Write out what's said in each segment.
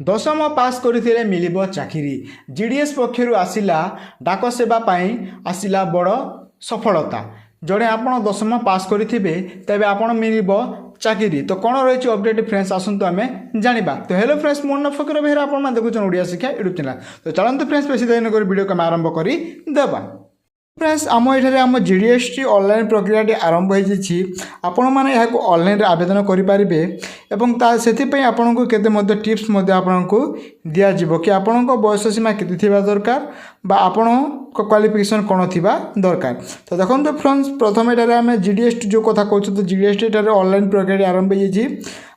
दशम पास करथिले मिलिबो चाकरी। जीडीएस पक्षरु आसिला डाक सेवा पाई आसिला बड़ सफलता। जड़े आपण दशम पास करिथिबे तेबे आपण मिलिबो चाकरी। तो कौन रही अपडेट फ्रेंड्स आसतु आम जाना। तो हेलो फ्रेंड्स मोर ना फकीर बेहरा आपण देखुन ओडिया शिक्षा यूट्यूब चैनल। तो चलते फ्रेंड्स बेसी देरी नकर वीडियो को आरंभ करी देबा। फ्रेंड्स आम ये आम जीडीएस टी ऑनलाइन प्रक्रियाटी आरंभ हो आपण मैंने यहाँ ऑनलाइन आवेदन करेंगे से आपन को केते टिप्स आपन को दिज्व कि आपण बयस सीमा के दरकार बा आपण क्वालिफिकेशन कौन थी दरकार। तो देखो तो फ्रेंड्स प्रथम ये आम जीडीएस टी जो कथा कहूँ तो जीडीएस टी ऑनलाइन प्रक्रिया आरंभ हो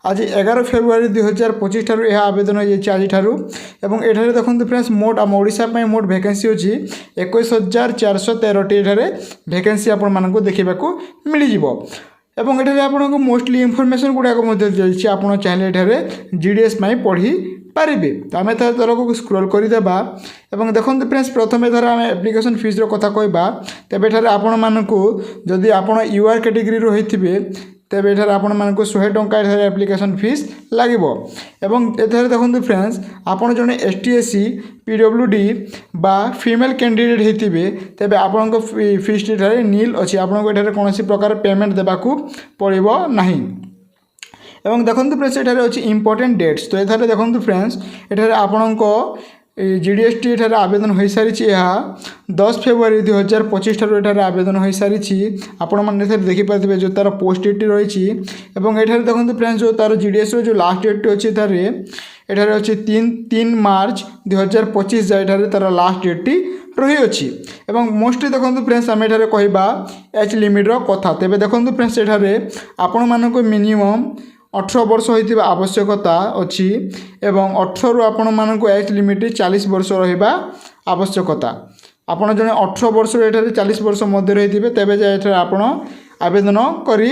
आज 11 फेब्रुआरी 2025 ठारू यह आवेदन हो आज ठारू। एठारे देखो फ्रेंड्स मोट आम ओडिशा मोट वैकेंसी अच्छी 21,413 वैकेंसी आपण मानक देखा मिल एवं एठारे आपको मोस्टली इनफॉरमेशन गुड़ाक आप चाहिए जीडीएस पढ़ी पारे। तो आम तरफ स्क्रोल करदेबा एवं देखो फ्रेंड्स प्रथम एथर आम एप्लिकेशन फीस कथा कहवा तेज आपण मानक जदि आप यूआर कैटेगरी रही तेज एठार आपण मानक 100 टंका एप्लिकेशन फीस लगे। एथर देखो फ्रेंड्स आपड़ जड़े एसटीएससी पीडब्ल्यूडी बा फीमेल कैंडिडेट होते तेज आपण फीस नील अच्छी आपको ये कौन प्रकार पेमेंट देवाक पड़ो ना। एवं देखो फ्रेंड्स ये अच्छी इंपोर्टेंट डेट्स। तो ये देखो फ्रेंड्स ये आपण जीडीएस टी एठार आवेदन हो सारी 10 फेब्रुआरी 2025 ठारू एठार आवेदन हो सारी आपण मैंने देखिपारे जो तार पोस्ट डेट रही। एठार देखो फ्रेंड्स जो तार जीडीएस जो लास्ट डेट अच्छी एठार अच्छी 3 मार्च 2025 जाए तार लास्ट डेट रही अच्छी। मोस्टली देखो फ्रेंड्स आम एठार कहवा एज लिमिट कथा तेज देखो फ्रेंड्स एठार आपण मानक मिनिमम 18 वर्ष होता आवश्यकता अच्छी एवं 18 रु आपण मानक एज लिमिट 40 वर्ष रहा आवश्यकता। आपड़ जड़े 18 वर्ष एठार 40 वर्ष मध्य रही तेज जाए आपण आवेदन करें।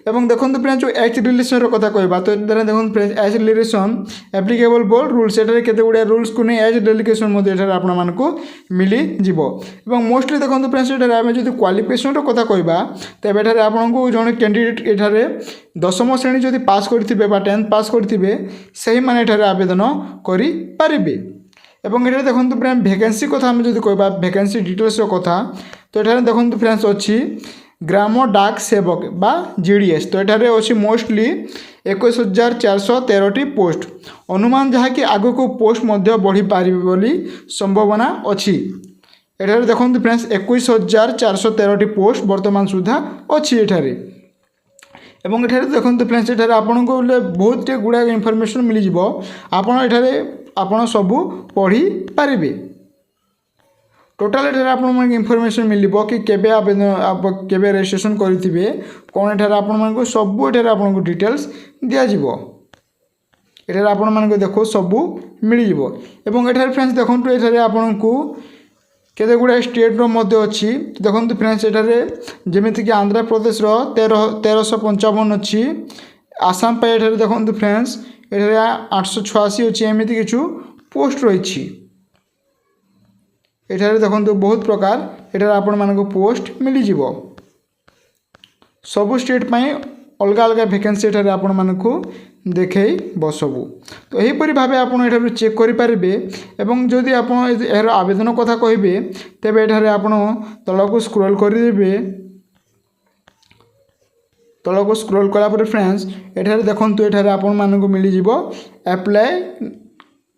एवं देखो फ्रेंड्स जो एज रिलेसन कथा कहवा तो देखो friends as relation applicable board rules एठार केते गुड़िया रूल्स को नहीं एज डेलिकेशन आपको मिली जीवो। मोस्टली देखो फ्रेंड्स एठार आम जो क्वालिफिकेशन कथा कहवा तेज एठार आपको जड़े कैंडिडेट एठार 10म श्रेणी जदि पास करथिबे बा 10th पास करथिबे सही माने एठार आवेदन करि पारिबे। एवं एठार देखो फ्रेंड्स वैकेंसी कथा आम जदि कहवा वैकेंसी डिटेल्स कथा तो एठार देखो फ्रेंड्स अच्छी ग्राम डाक सेवक बा जीडीएस। तो एठारे अच्छी मोस्टली 21,413 पोस्ट अनुमान जहाँकि आग को पोस्ट बढ़ी पारे बोली संभावना अच्छी। एठारे देखो फ्रेंड्स 21,413 पोस्ट वर्तमान सुधा अच्छी एठारे। एवं एठारे देखो फ्रेंड्स एठारे आपन को बहुत गुड़ा इनफॉरमेशन मिल जिवो आपन एठारे आपन सबू पढ़ी पारिबे। टोटाल एठार आपन इनफॉरमेशन मिल कि केबे आवेदन केबे रजिस्ट्रेशन करेंगे कौन एठार आपण मानक सबू एठार आपन डिटेल्स दिज्व एठार आपण मानक देखो सबू मिल जिवो। एवं एठार फ्रेंड्स देखो एठार आपन को केते गुड़ा स्टेट अच्छी देखो फ्रेंड्स एठार जमीती कि आंध्र प्रदेश 1355 अच्छी आसाम पे एठार देखो फ्रेंड्स एठार 886 अच्छी एमती किछु पोस्ट रही। एठारे देखो बहुत प्रकार एठार आपण मानक पोस्ट मिल जिवो सबु स्टेट पाई अलग अलग वैकेंसी एठारे आपण मानक देखो सबू। तो यहीपरि भाव आप चेक करेंगे। एवं जदि आप यार आवेदन कथा कहे तेज एठारे आपण तलक स्क्रोल करेंगे तलक स्क्रोल कलापर फ्रेंड्स एठारे देखो एठारे आपण मानक मिल जिवो एप्लाई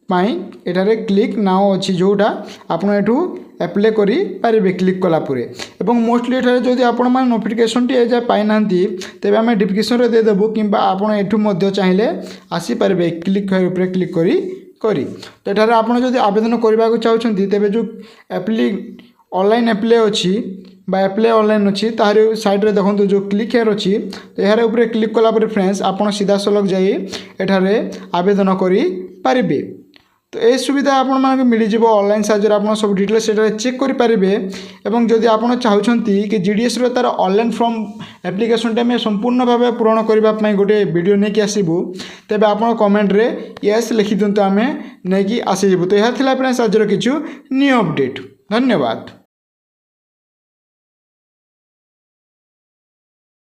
पाई एठारे क्लिक नाउ अच्छी जोटा आपन एठू एप्लाई करी पारिबे क्लिक कलापुरे। एवं मोस्टली एठारे जदि आपण मान नोटिफिकेशन टी एजा पाई नांती तेबे आमे डिस्क्रिप्शन रे दे देबो किंबा आपण एठू मध्य चाहिए आसी पारिबे क्लिक ऊपर क्लिक करी। तो एठारे आपण जदि आवेदन करबा को चाहउछंती तेबे जो ऑनलाइन एप्लाई अच्छी बा एप्लाई ऑनलाइन अच्छी तार साइड रे देखो जो क्लिक हेयर अच्छी तो यार ऊपर क्लिक कलापुरे फ्रेंड्स आपण सीधा सलग जाई एठारे आवेदन करी पारिबे। तो ये सुविधा आपण मानक मिल जिवो ऑनलाइन साहाय्य आप सब डिटेल्स चेक करेंगे। एवं जदि आप चाहते कि जीडीएस तार ऑनलाइन फॉर्म एप्लिकेशन टाइम संपूर्ण भाव पूरण करने गोटे वीडियो नहीं आसबू तेज आप कमेंट रे यस लिखि दिंतु आम नहीं आसीबू। तो यह फ्रेंड्स आज किछु न्यू अपडेट। धन्यवाद।